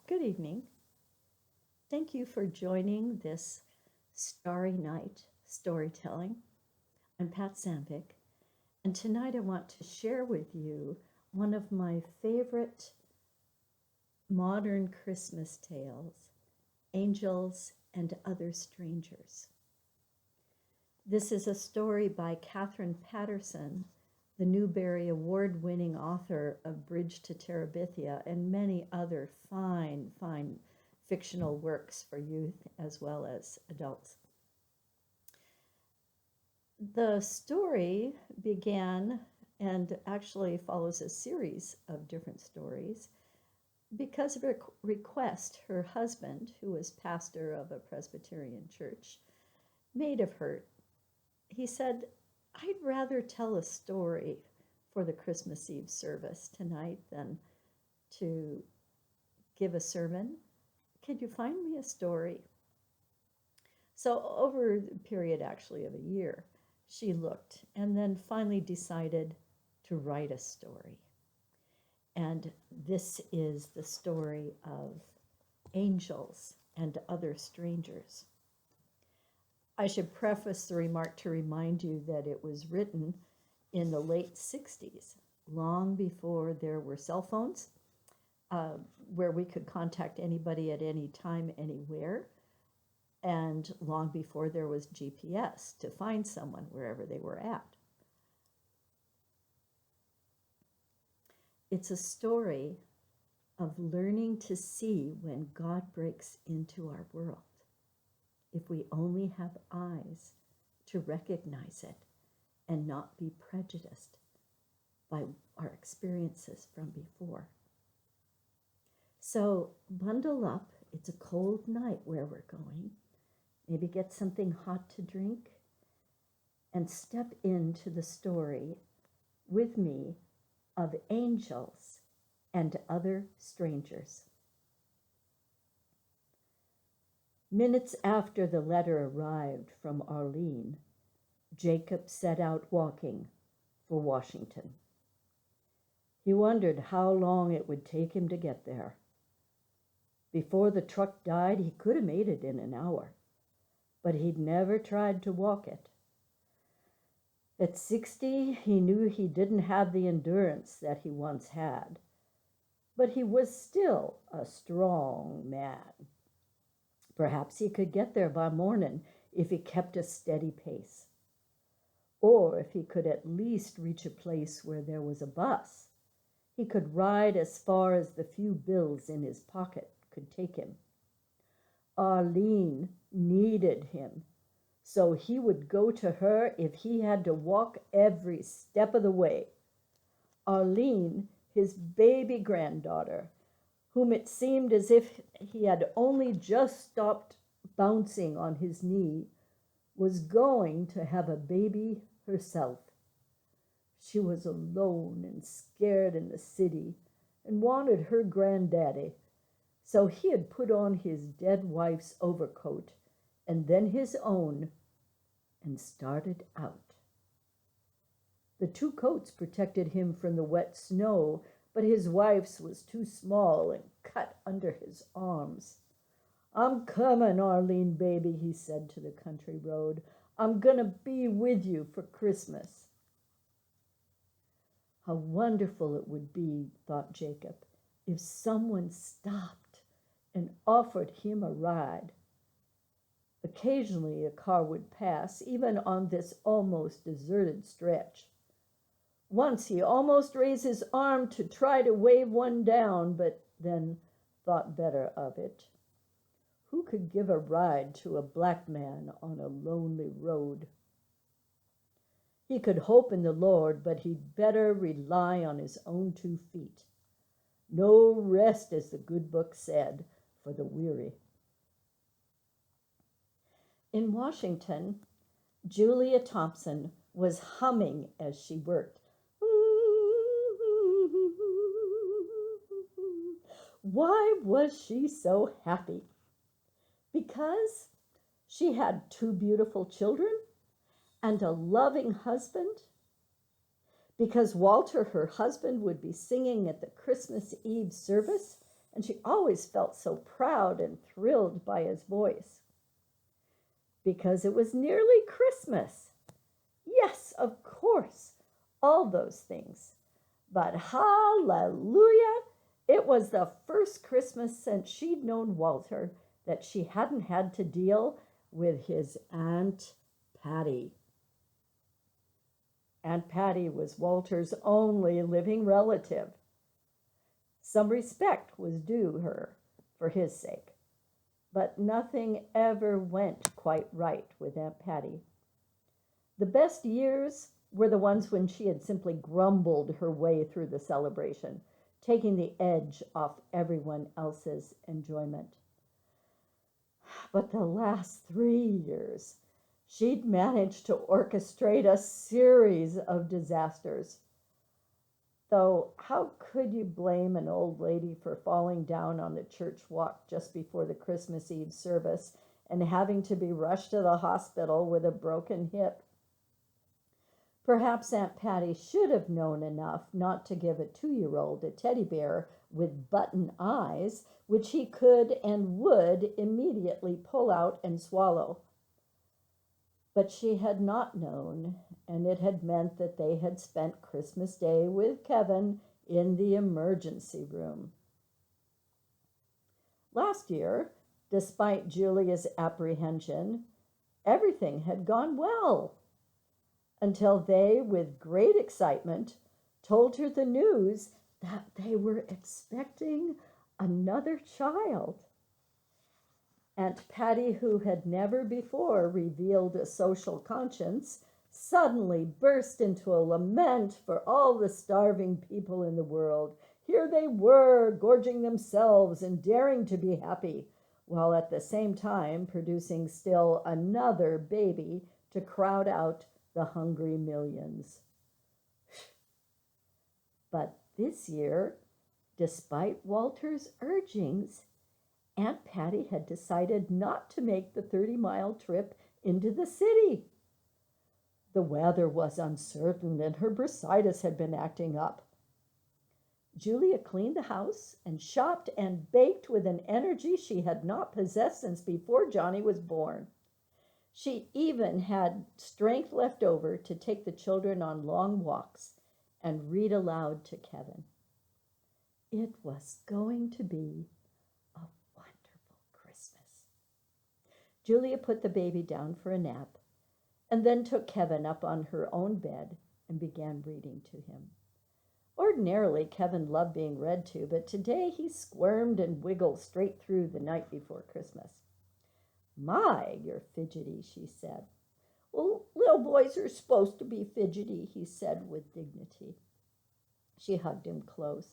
Good evening. Thank you for joining this Starry Night storytelling. I'm Pat Sanvik, and tonight I want to share with you one of my favorite modern Christmas tales, Angels and Other Strangers. This is a story by Katherine Paterson, the Newbery Award-winning author of Bridge to Terabithia and many other fine fictional works for youth as well as adults. The story began and actually follows a series of different stories because of a request her husband, who was pastor of a Presbyterian church, made of her. He said, "I'd rather tell a story for the Christmas Eve service tonight than to give a sermon. Could you find me a story?" So over the period actually of a year, she looked and then finally decided to write a story. And this is the story of Angels and Other Strangers. I should preface the remark to remind you that it was written in the late 60s, long before there were cell phones, where we could contact anybody at any time, anywhere, and long before there was GPS to find someone wherever they were at. It's a story of learning to see when God breaks into our world, if we only have eyes to recognize it and not be prejudiced by our experiences from before. So bundle up. It's a cold night where we're going. Maybe get something hot to drink and step into the story with me of Angels and Other Strangers. Minutes after the letter arrived from Arlene, Jacob set out walking for Washington. He wondered how long it would take him to get there. Before the truck died, he could have made it in an hour, but he'd never tried to walk it. At 60, he knew he didn't have the endurance that he once had, but he was still a strong man. Perhaps he could get there by morning if he kept a steady pace, or if he could at least reach a place where there was a bus. He could ride as far as the few bills in his pocket could take him. Arlene needed him, so he would go to her if he had to walk every step of the way. Arlene, his baby granddaughter, whom it seemed as if he had only just stopped bouncing on his knee, was going to have a baby herself. She was alone and scared in the city and wanted her granddaddy. So he had put on his dead wife's overcoat and then his own and started out. The two coats protected him from the wet snow, but his wife's was too small and cut under his arms. "I'm coming, Arlene, baby," he said to the country road. "I'm gonna be with you for Christmas." How wonderful it would be, thought Jacob, if someone stopped and offered him a ride. Occasionally a car would pass, even on this almost deserted stretch. Once he almost raised his arm to try to wave one down, but then thought better of it. Who could give a ride to a black man on a lonely road? He could hope in the Lord, but he'd better rely on his own 2 feet. No rest, as the good book said, for the weary. In Washington, Julia Thompson was humming as she worked. Why was she so happy? Because she had 2 beautiful children and a loving husband? Because Walter, her husband, would be singing at the Christmas Eve service and she always felt so proud and thrilled by his voice. Because it was nearly Christmas. Yes, of course, all those things. But hallelujah, it was the first Christmas since she'd known Walter that she hadn't had to deal with his Aunt Patty. Aunt Patty was Walter's only living relative. Some respect was due her for his sake, but nothing ever went quite right with Aunt Patty. The best years were the ones when she had simply grumbled her way through the celebration, taking the edge off everyone else's enjoyment. But the last 3 years, she'd managed to orchestrate a series of disasters. Though, how could you blame an old lady for falling down on the church walk just before the Christmas Eve service and having to be rushed to the hospital with a broken hip? Perhaps Aunt Patty should have known enough not to give a 2-year-old a teddy bear with button eyes, which he could and would immediately pull out and swallow. But she had not known, and it had meant that they had spent Christmas Day with Kevin in the emergency room. Last year, despite Julia's apprehension, everything had gone well, until they, with great excitement, told her the news that they were expecting another child. Aunt Patty, who had never before revealed a social conscience, suddenly burst into a lament for all the starving people in the world. Here they were, gorging themselves and daring to be happy, while at the same time producing still another baby to crowd out the hungry millions. But this year, despite Walter's urgings, Aunt Patty had decided not to make the 30-mile trip into the city. The weather was uncertain and her bursitis had been acting up. Julia cleaned the house and shopped and baked with an energy she had not possessed since before Johnny was born. She even had strength left over to take the children on long walks and read aloud to Kevin. It was going to be a wonderful Christmas. Julia put the baby down for a nap and then took Kevin up on her own bed and began reading to him. Ordinarily, Kevin loved being read to, but today he squirmed and wiggled straight through the night before Christmas. My, you're fidgety, she said. Well, little boys are supposed to be fidgety, he said with dignity. She hugged him close.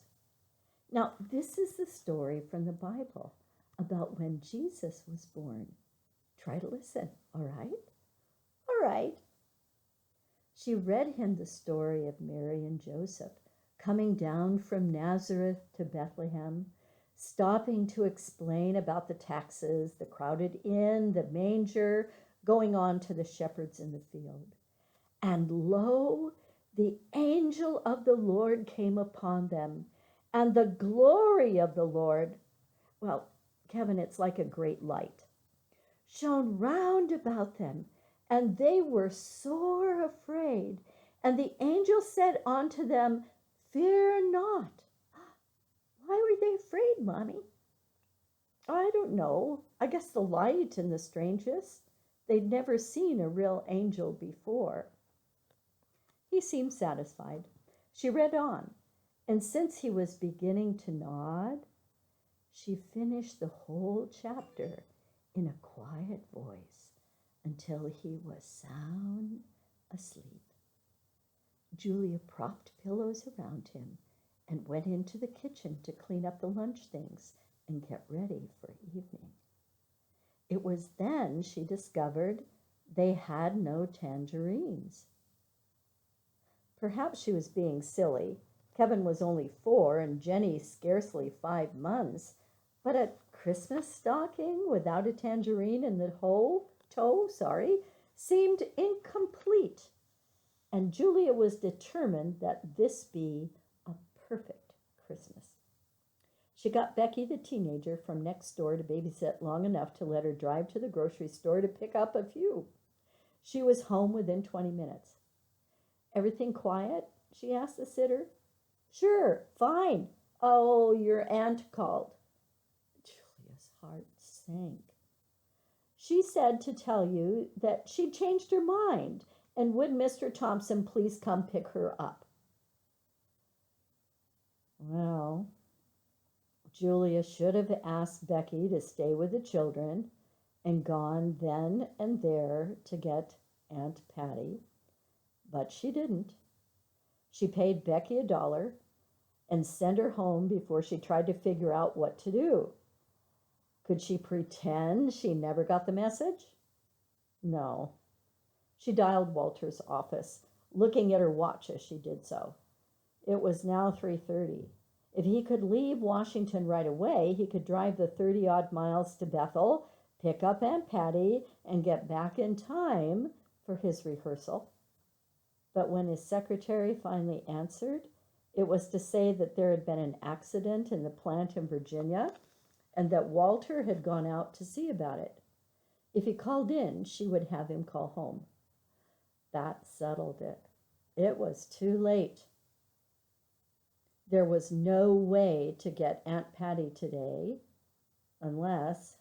Now, this is the story from the Bible about when Jesus was born. Try to listen, all right? All right. She read him the story of Mary and Joseph coming down from Nazareth to Bethlehem, stopping to explain about the taxes, the crowded inn, the manger, going on to the shepherds in the field. And lo, the angel of the Lord came upon them, and the glory of the Lord, well, Kevin, it's like a great light, shone round about them, and they were sore afraid. And the angel said unto them, Fear not. Why were they afraid, Mommy? I don't know. I guess the light and the strangeness. They'd never seen a real angel before. He seemed satisfied. She read on, and since he was beginning to nod, she finished the whole chapter in a quiet voice until he was sound asleep. Julia propped pillows around him and went into the kitchen to clean up the lunch things and get ready for evening. It was then she discovered they had no tangerines. Perhaps she was being silly. Kevin was only 4 and Jenny scarcely 5 months, but a Christmas stocking without a tangerine in the toe seemed incomplete. And Julia was determined that this be a perfect Christmas. She got Becky, the teenager, from next door to babysit long enough to let her drive to the grocery store to pick up a few. She was home within 20 minutes. Everything quiet? She asked the sitter. Sure, fine. Oh, your aunt called. Julia's heart sank. She said to tell you that she'd changed her mind and would Mr. Thompson please come pick her up. Well, Julia should have asked Becky to stay with the children and gone then and there to get Aunt Patty, but she didn't. She paid Becky $1 and sent her home before she tried to figure out what to do. Could she pretend she never got the message? No. She dialed Walter's office, looking at her watch as she did so. It was now 3:30. If he could leave Washington right away, he could drive the 30-odd miles to Bethel, pick up Aunt Patty, and get back in time for his rehearsal. But when his secretary finally answered, it was to say that there had been an accident in the plant in Virginia and that Walter had gone out to see about it. If he called in, she would have him call home. That settled it. It was too late. There was no way to get Aunt Patty today, unless...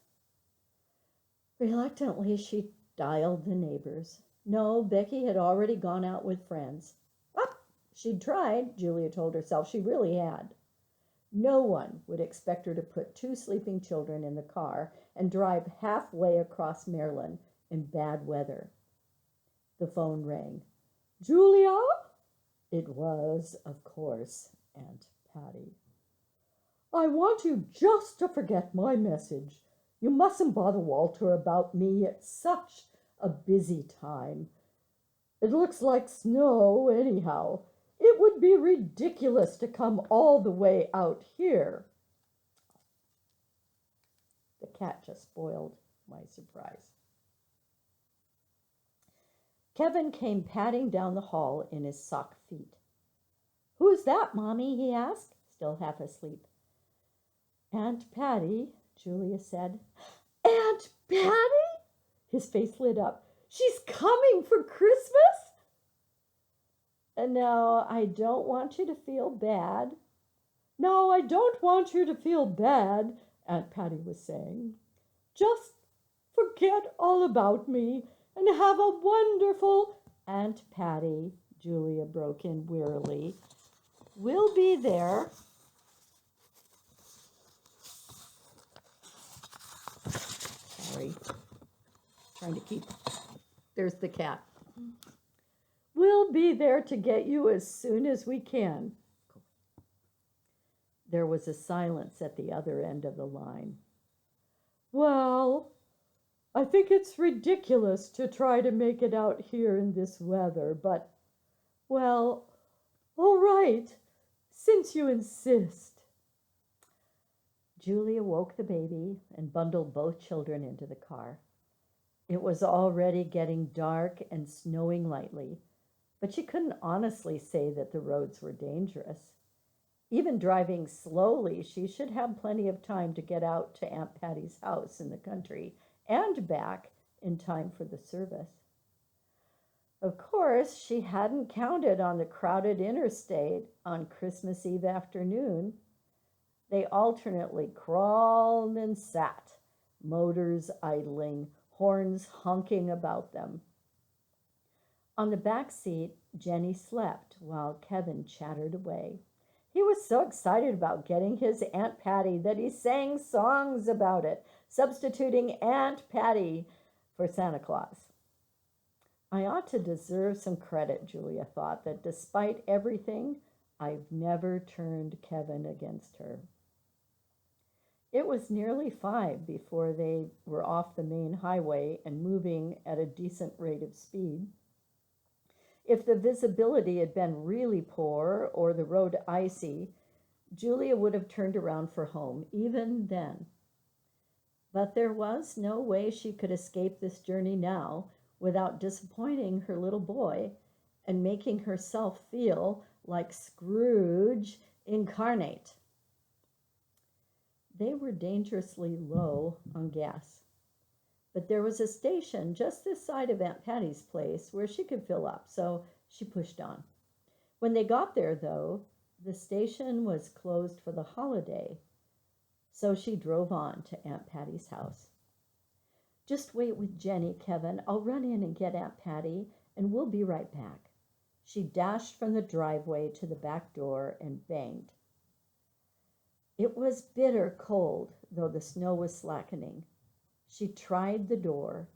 Reluctantly, she dialed the neighbors. No, Becky had already gone out with friends. She'd tried, Julia told herself. She really had. No one would expect her to put 2 sleeping children in the car and drive halfway across Maryland in bad weather. The phone rang. Julia? It was, of course, Aunt Patty. I want you just to forget my message. You mustn't bother Walter about me. It's such a busy time. It looks like snow anyhow. It would be ridiculous to come all the way out here. The cat just spoiled my surprise. Kevin came padding down the hall in his sock feet. Who's that, Mommy? He asked, still half asleep. Aunt Patty, Julia said. Aunt Patty? His face lit up. She's coming for Christmas? And now, I don't want you to feel bad. No, I don't want you to feel bad, Aunt Patty was saying. Just forget all about me and have a wonderful... Aunt Patty, Julia broke in wearily. We'll be there. Sorry. Trying to keep... There's the cat. We'll be there to get you as soon as we can. There was a silence at the other end of the line. Well, I think it's ridiculous to try to make it out here in this weather, but, well, all right, since you insist. Julia woke the baby and bundled both children into the car. It was already getting dark and snowing lightly, but she couldn't honestly say that the roads were dangerous. Even driving slowly, she should have plenty of time to get out to Aunt Patty's house in the country and back in time for the service. Of course, she hadn't counted on the crowded interstate on Christmas Eve afternoon. They alternately crawled and sat, motors idling, horns honking about them. On the back seat, Jenny slept while Kevin chattered away. He was so excited about getting his Aunt Patty that he sang songs about it, substituting Aunt Patty for Santa Claus. I ought to deserve some credit, Julia thought, that despite everything, I've never turned Kevin against her. It was nearly 5 before they were off the main highway and moving at a decent rate of speed. If the visibility had been really poor or the road icy, Julia would have turned around for home, even then. But there was no way she could escape this journey now without disappointing her little boy and making herself feel like Scrooge incarnate. They were dangerously low on gas, but there was a station just this side of Aunt Patty's place where she could fill up, so she pushed on. When they got there, though, the station was closed for the holiday, so she drove on to Aunt Patty's house. "Just wait with Jenny, Kevin. I'll run in and get Aunt Patty, and we'll be right back." She dashed from the driveway to the back door and banged. It was bitter cold, though the snow was slackening. She tried the door.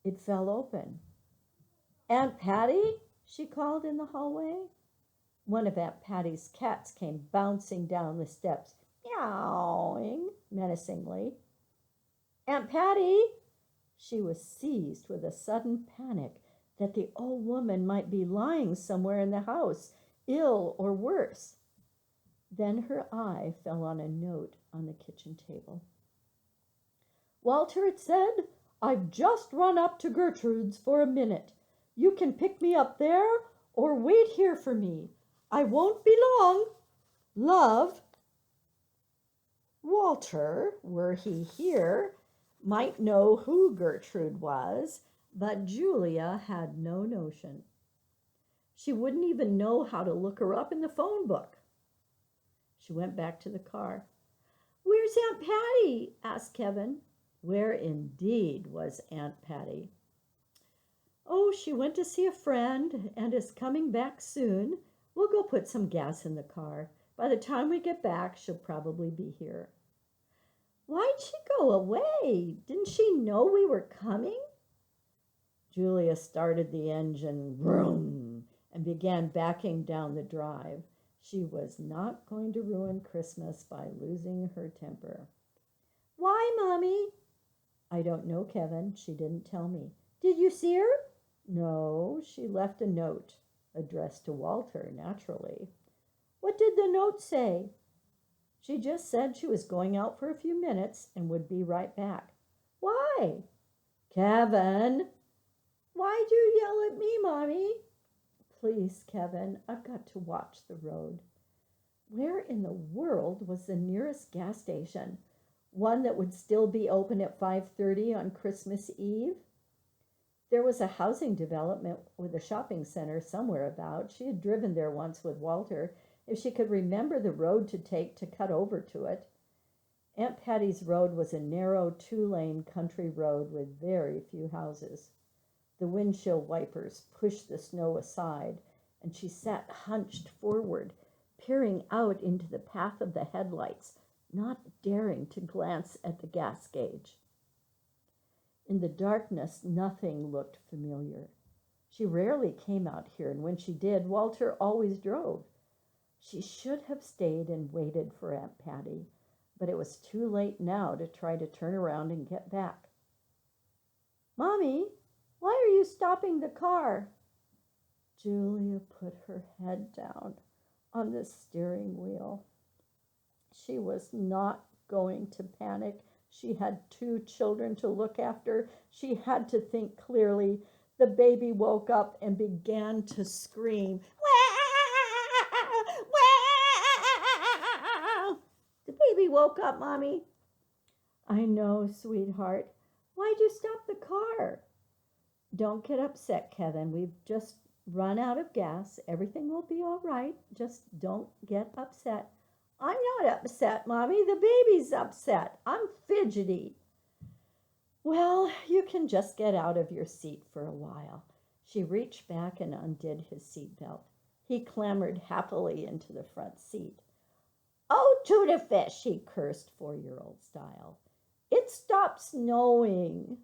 It fell open. "Aunt Patty?" she called in the hallway. One of Aunt Patty's cats came bouncing down the steps, meowing menacingly. "Aunt Patty!" She was seized with a sudden panic that the old woman might be lying somewhere in the house, ill or worse. Then her eye fell on a note on the kitchen table. "Walter," it said, "I've just run up to Gertrude's for a minute. You can pick me up there or wait here for me. I won't be long. Love." Walter, were he here, might know who Gertrude was, but Julia had no notion. She wouldn't even know how to look her up in the phone book. She went back to the car. "Where's Aunt Patty?" asked Kevin. Where indeed was Aunt Patty? "Oh, she went to see a friend and is coming back soon. We'll go put some gas in the car. By the time we get back, she'll probably be here." "Why'd she go away? Didn't she know we were coming?" Julia started the engine, vroom, and began backing down the drive. She was not going to ruin Christmas by losing her temper. "Why, Mommy?" "I don't know, Kevin. She didn't tell me." "Did you see her?" "No, she left a note, addressed to Walter, naturally." "What did the note say?" "She just said she was going out for a few minutes and would be right back." "Why?" "Kevin!" "Why'd you yell at me, Mommy?" "Please, Kevin, I've got to watch the road." Where in the world was the nearest gas station? One that would still be open at 5:30 on Christmas Eve? There was a housing development with a shopping center somewhere about. She had driven there once with Walter, if she could remember the road to take to cut over to it. Aunt Patty's road was a narrow 2-lane country road with very few houses. The windshield wipers pushed the snow aside, and she sat hunched forward, peering out into the path of the headlights, not daring to glance at the gas gauge. In the darkness, nothing looked familiar. She rarely came out here, and when she did, Walter always drove. She should have stayed and waited for Aunt Patty, but it was too late now to try to turn around and get back. "Mommy, why are you stopping the car?" Julia put her head down on the steering wheel. She was not going to panic. She had 2 children to look after. She had to think clearly. The baby woke up and began to scream. "Wah! Wah!" "The baby woke up, Mommy." "I know, sweetheart. Why'd you stop the car?" "Don't get upset, Kevin. We've just run out of gas. Everything will be all right. Just don't get upset." "I'm not upset, Mommy. The baby's upset. I'm fidgety." "Well, you can just get out of your seat for a while." She reached back and undid his seatbelt. He clambered happily into the front seat. "Oh, to the fish," he cursed 4-year-old style. "It stopped snowing."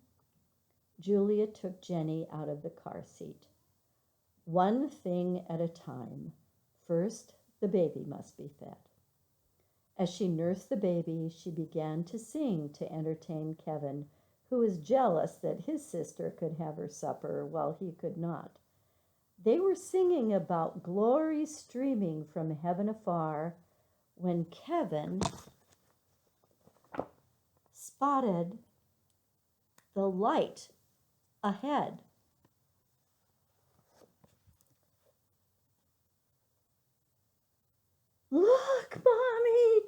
Julia took Jenny out of the car seat. One thing at a time. First, the baby must be fed. As she nursed the baby, she began to sing to entertain Kevin, who was jealous that his sister could have her supper while he could not. They were singing about glory streaming from heaven afar when Kevin spotted the light ahead. "Look, Mommy!"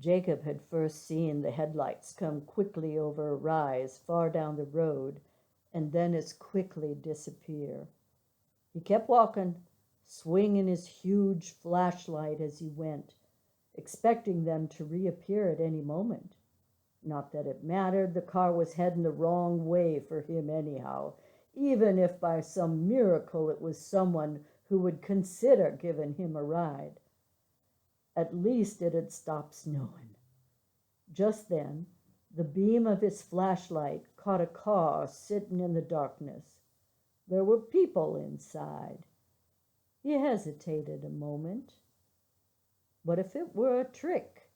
Jacob had first seen the headlights come quickly over a rise far down the road and then as quickly disappear. He kept walking, swinging his huge flashlight as he went, expecting them to reappear at any moment. Not that it mattered, the car was heading the wrong way for him anyhow, even if by some miracle it was someone who would consider giving him a ride. At least it had stopped snowing. Just then, the beam of his flashlight caught a car sitting in the darkness. There were people inside. He hesitated a moment. What if it were a trick?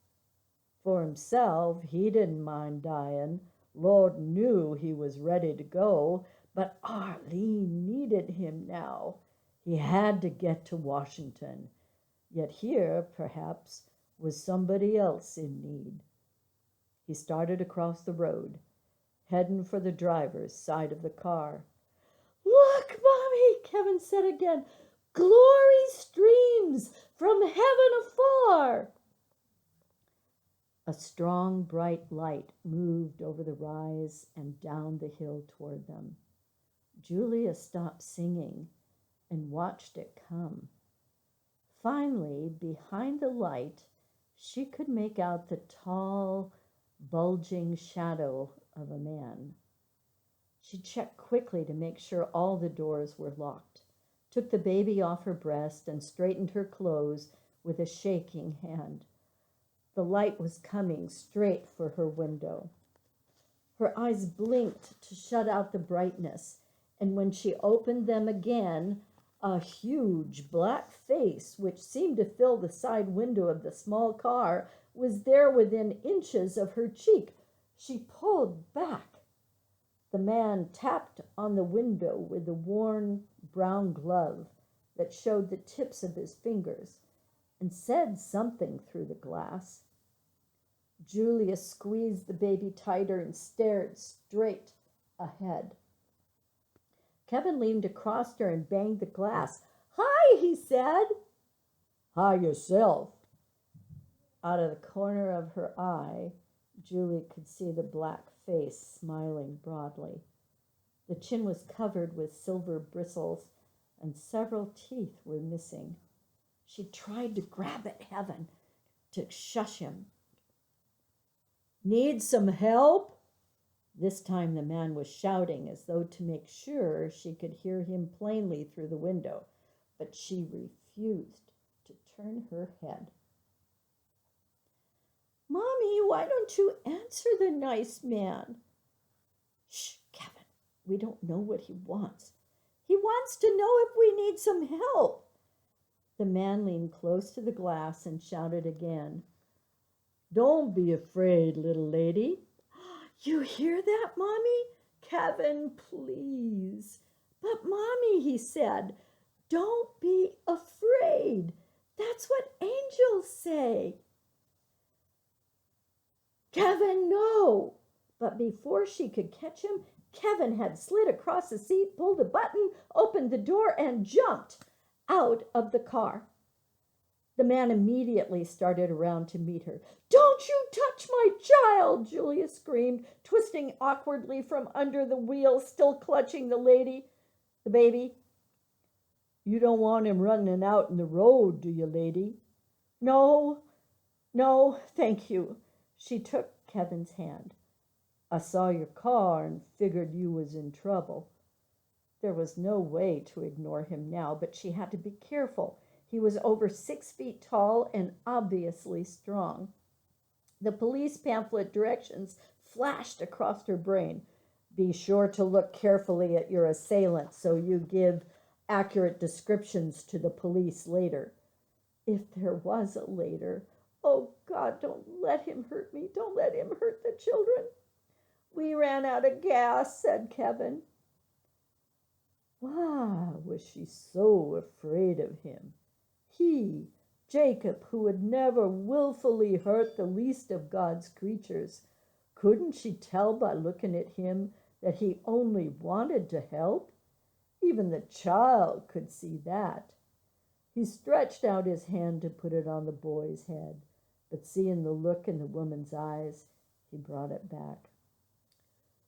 For himself, he didn't mind dying. Lord knew he was ready to go, but Arlene needed him now. He had to get to Washington. Yet here, perhaps, was somebody else in need. He started across the road, heading for the driver's side of the car. "Look, Mommy," Kevin said again. "Glory streams from heaven afar." A strong, bright light moved over the rise and down the hill toward them. Julia stopped singing and watched it come. Finally, behind the light, she could make out the tall, bulging shadow of a man. She checked quickly to make sure all the doors were locked, took the baby off her breast, and straightened her clothes with a shaking hand. The light was coming straight for her window. Her eyes blinked to shut out the brightness, and when she opened them again, a huge black face, which seemed to fill the side window of the small car, was there within inches of her cheek. She pulled back. The man tapped on the window with a worn brown glove that showed the tips of his fingers and said something through the glass. Julia squeezed the baby tighter and stared straight ahead. Kevin leaned across her and banged the glass. "Hi," he said. "Hi yourself." Out of the corner of her eye, Julie could see the black face smiling broadly. The chin was covered with silver bristles, and several teeth were missing. She tried to grab at Kevin to shush him. "Need some help?" This time the man was shouting as though to make sure she could hear him plainly through the window, but she refused to turn her head. "Mommy, why don't you answer the nice man?" "Shh, Kevin, we don't know what he wants." "He wants to know if we need some help." The man leaned close to the glass and shouted again. "Don't be afraid, little lady." "You hear that, Mommy? Kevin, please." "But, Mommy," he said, "don't be afraid. That's what angels say." "Kevin, no." But before she could catch him, Kevin had slid across the seat, pulled a button, opened the door, and jumped out of the car. The man immediately started around to meet her. "Don't you touch my child!" Julia screamed, twisting awkwardly from under the wheel, still clutching the baby. "You don't want him running out in the road, do you, lady?" No, thank you." She took Kevin's hand. "I saw your car and figured you was in trouble." There was no way to ignore him now, but she had to be careful. He was over 6 feet tall and obviously strong. The police pamphlet directions flashed across her brain. "Be sure to look carefully at your assailant so you give accurate descriptions to the police later." If there was a later. Oh, God, don't let him hurt me. Don't let him hurt the children. "We ran out of gas," said Kevin. Why was she so afraid of him? He, Jacob, who would never willfully hurt the least of God's creatures. Couldn't she tell by looking at him that he only wanted to help? Even the child could see that. He stretched out his hand to put it on the boy's head. but seeing the look in the woman's eyes, he brought it back.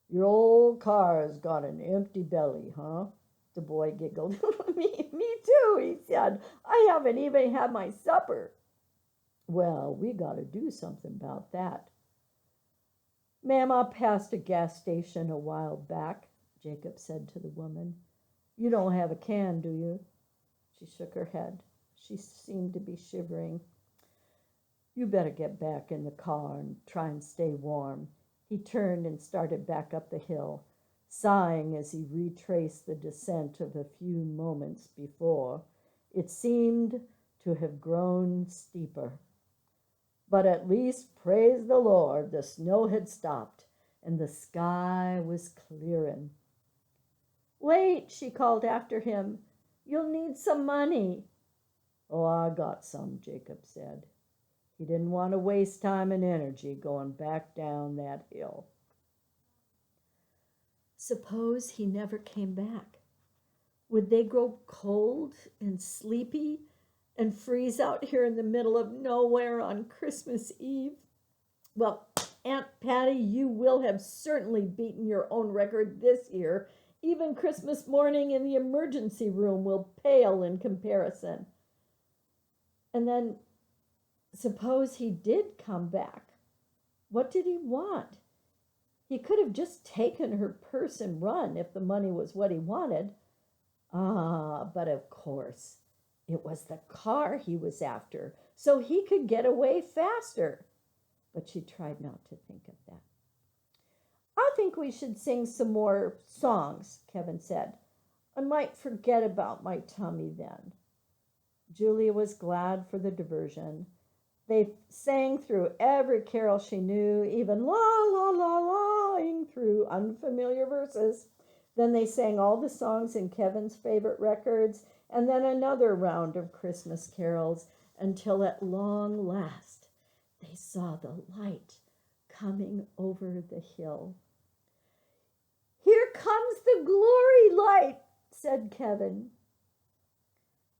"Your old car's got an empty belly, huh?" The boy giggled. Me too, he said. "I haven't even had my supper." "Well, we got to do something about that." "Ma'am, I passed a gas station a while back," Jacob said to the woman. "You don't have a can, do you?" She shook her head. She seemed to be shivering. "You better get back in the car and try and stay warm." He turned and started back up the hill, sighing as he retraced the descent of a few moments before. It seemed to have grown steeper. But at least, praise the Lord, the snow had stopped and the sky was clearing. "Wait," she called after him. "You'll need some money." "Oh, I got some," Jacob said. He didn't want to waste time and energy going back down that hill. Suppose he never came back. Would they grow cold and sleepy and freeze out here in the middle of nowhere on Christmas Eve? Well, Aunt Patty, you will have certainly beaten your own record this year. Even Christmas morning in the emergency room will pale in comparison. And then, suppose he did come back. What did he want? He could have just taken her purse and run if the money was what he wanted. But of course, it was the car he was after, so he could get away faster. But she tried not to think of that. "I think we should sing some more songs," Kevin said. "I might forget about my tummy then." Julia was glad for the diversion. They sang through every carol she knew, even la la la la-ing through unfamiliar verses. Then they sang all the songs in Kevin's favorite records, and then another round of Christmas carols, until at long last they saw the light coming over the hill. "Here comes the glory light," said Kevin.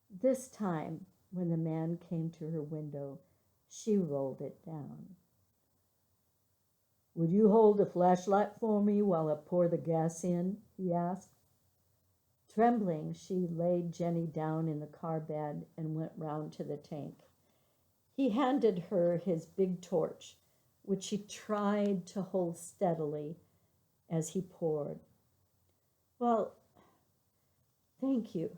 This time, when the man came to her window, she rolled it down. "Would you hold the flashlight for me while I pour the gas in?" he asked. Trembling, she laid Jenny down in the car bed and went round to the tank. He handed her his big torch, which she tried to hold steadily as he poured. "Well, thank you,"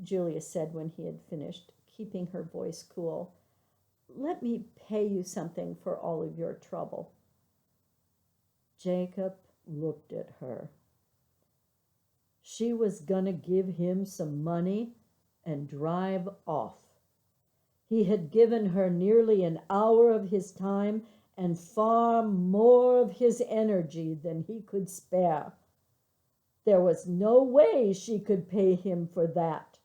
Julia said when he had finished, keeping her voice cool. "Let me pay you something for all of your trouble." Jacob looked at her. She was gonna give him some money and drive off. He had given her nearly an hour of his time and far more of his energy than he could spare. There was no way she could pay him for that.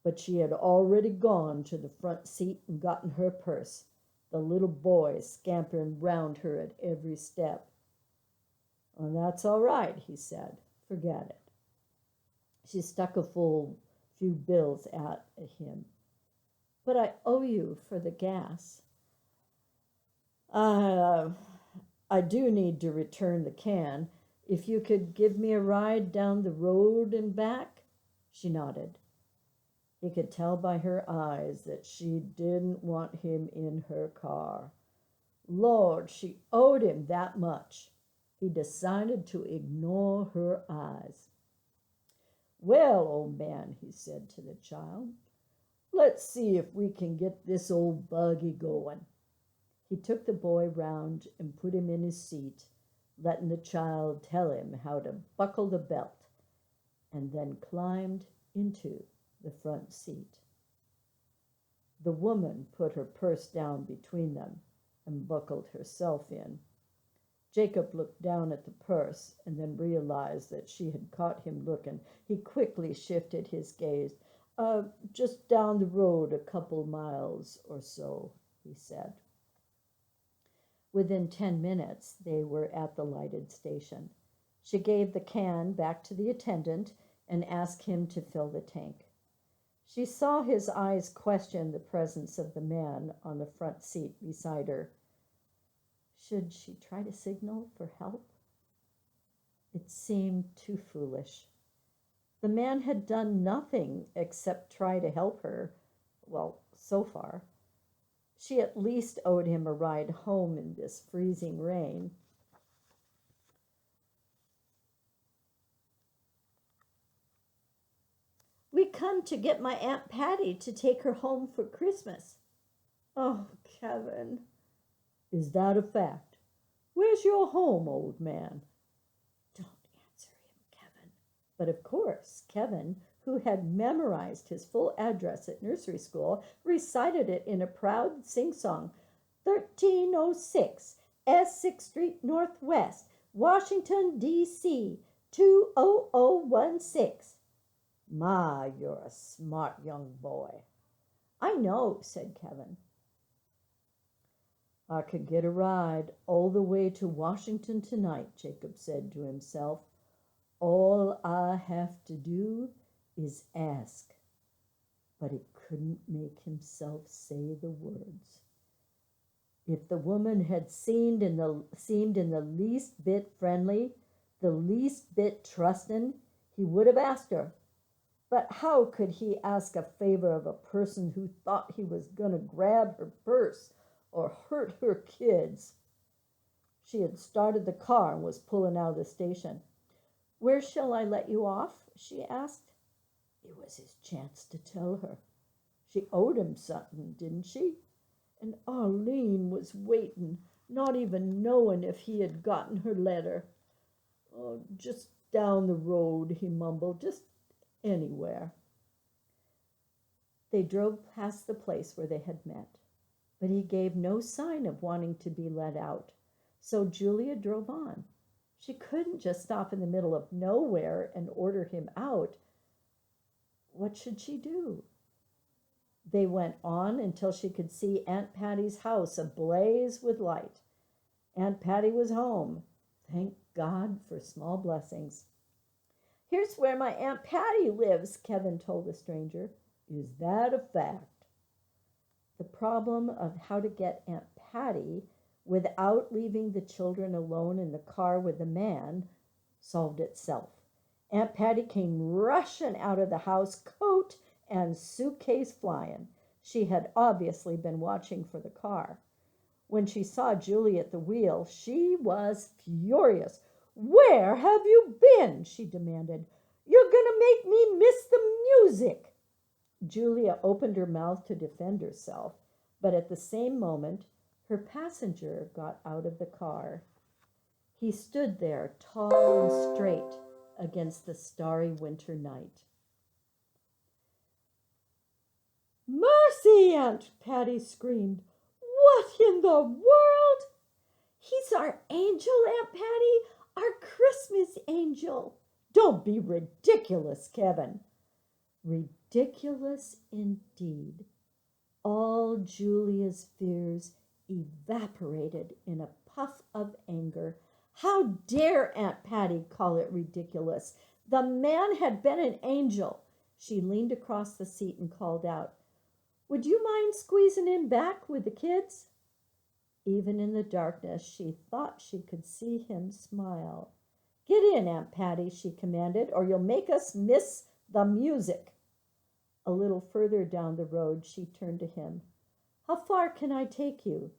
But she had already gone to the front seat and gotten her purse, the little boy scampering round her at every step. "Well, that's all right," he said. "Forget it." She stuck a few bills at him. "But I owe you for the gas." I do need to return the can. If you could give me a ride down the road and back." She nodded. He could tell by her eyes that she didn't want him in her car. Lord, she owed him that much. He decided to ignore her eyes. "Well, old man," he said to the child, "let's see if we can get this old buggy going." He took the boy round and put him in his seat, letting the child tell him how to buckle the belt, and then climbed into the front seat. The woman put her purse down between them and buckled herself in. Jacob looked down at the purse and then realized that she had caught him looking. He quickly shifted his gaze. Just down the road a couple miles or so," he said. Within 10 minutes, they were at the lighted station. She gave the can back to the attendant and asked him to fill the tank. She saw his eyes question the presence of the man on the front seat beside her. Should she try to signal for help? It seemed too foolish. The man had done nothing except try to help her. Well, so far. She at least owed him a ride home in this freezing rain. We come to get my Aunt Patty to take her home for Christmas. Oh, Kevin. Is that a fact? Where's your home, old man? Don't answer him, Kevin. But of course, Kevin, who had memorized his full address at nursery school, recited it in a proud sing-song. 1306 Essex Street Northwest, Washington, D.C., 20016. My, you're a smart young boy. I know, said Kevin. I could get a ride all the way to Washington tonight, Jacob said to himself. All I have to do is ask. But he couldn't make himself say the words. If the woman had seemed in the least bit friendly, the least bit trusting, he would have asked her. But how could he ask a favor of a person who thought he was going to grab her purse or hurt her kids? She had started the car and was pulling out of the station. Where shall I let you off? She asked. It was his chance to tell her. She owed him something, didn't she? And Arlene was waiting, not even knowing if he had gotten her letter. Oh, just down the road, he mumbled, just anywhere. They drove past the place where they had met, but he gave no sign of wanting to be let out. So Julia drove on. She couldn't just stop in the middle of nowhere and order him out. What should she do? They went on until she could see Aunt Patty's house ablaze with light. Aunt Patty was home. Thank God for small blessings. Here's where my Aunt Patty lives, Kevin told the stranger. Is that a fact? The problem of how to get Aunt Patty without leaving the children alone in the car with the man solved itself. Aunt Patty came rushing out of the house, coat and suitcase flying. She had obviously been watching for the car. When she saw Julie at the wheel, she was furious. Where have you been? She demanded. You're going to make me miss the music. Julia opened her mouth to defend herself, but at the same moment, her passenger got out of the car. He stood there, tall and straight, against the starry winter night. Mercy, Aunt Patty screamed. What in the world? He's our angel, Aunt Patty, our Christmas angel. Don't be ridiculous, Kevin. Ridiculous indeed. All Julia's fears evaporated in a puff of anger. How dare Aunt Patty call it ridiculous? The man had been an angel. She leaned across the seat and called out, Would you mind squeezing in back with the kids? Even in the darkness, she thought she could see him smile. Get in, Aunt Patty, she commanded, or you'll make us miss the music. A little further down the road, she turned to him. How far can I take you?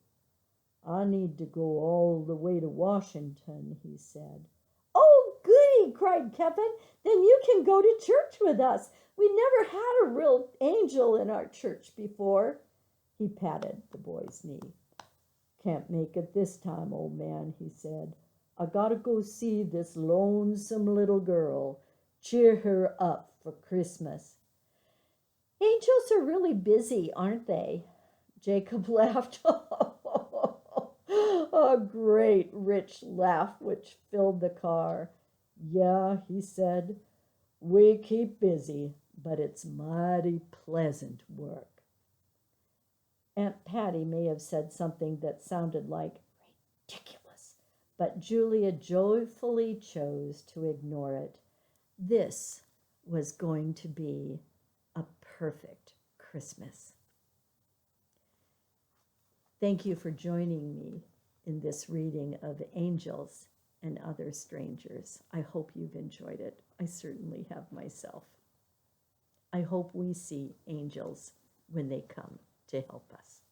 I need to go all the way to Washington, he said. Oh, goody, cried Kevin. Then you can go to church with us. We never had a real angel in our church before. He patted the boy's knee. Can't make it this time, old man, he said. I gotta go see this lonesome little girl. Cheer her up for Christmas. Angels are really busy, aren't they? Jacob laughed. A great rich laugh which filled the car. Yeah, he said, we keep busy, but it's mighty pleasant work. Aunt Patty may have said something that sounded like ridiculous, but Julia joyfully chose to ignore it. This was going to be a perfect Christmas. Thank you for joining me in this reading of Angels and Other Strangers. I hope you've enjoyed it. I certainly have myself. I hope we see angels when they come to help us.